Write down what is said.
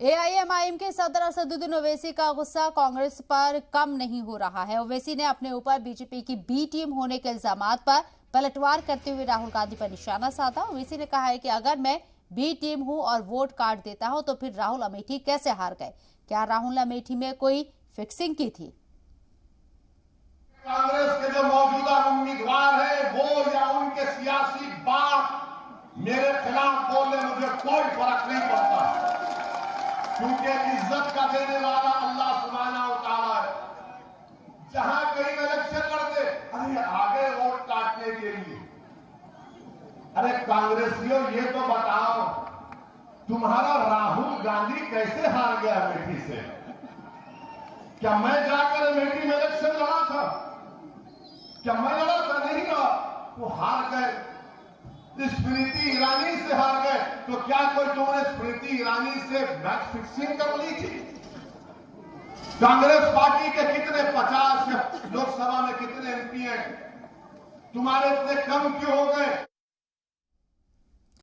AIMIM के सदर असदुद्दीन ओवैसी का गुस्सा कांग्रेस पर कम नहीं हो रहा है। ओवैसी ने अपने ऊपर बीजेपी की बी टीम होने के इल्जामात पर पलटवार करते हुए राहुल गांधी पर निशाना साधा। ओवैसी ने कहा है कि अगर मैं बी टीम हूं और वोट काट देता हूं तो फिर राहुल अमेठी कैसे हार गए? क्या राहुल अमेठी में कोई फिक्सिंग की थी? कांग्रेस के जो मौजूदा उम्मीदवार है वो या उनके सियासी बाप मेरे खिलाफ बोले, मुझे कोई फर्क नहीं पड़ता, क्योंकि इज्जत का देने वाला अल्लाह सुब्हाना व तआला है। जहां कहीं इलेक्शन लड़ते, अरे आगे वोट काटने के लिए, अरे कांग्रेसियों ये तो बताओ, तुम्हारा राहुल गांधी कैसे हार गया अमेठी से? क्या मैं जाकर अमेठी में इलेक्शन लड़ा था? क्या मैं लड़ा था? नहीं लड़ा। वो हार गए, स्मृति ईरानी से हार गए। तो क्या कोई तुमने स्मृति ईरानी से मैच फिक्सिंग कर ली थी? कांग्रेस पार्टी के कितने 50 लोकसभा में कितने एमपी हैं, तुम्हारे इतने कम क्यों हो गए?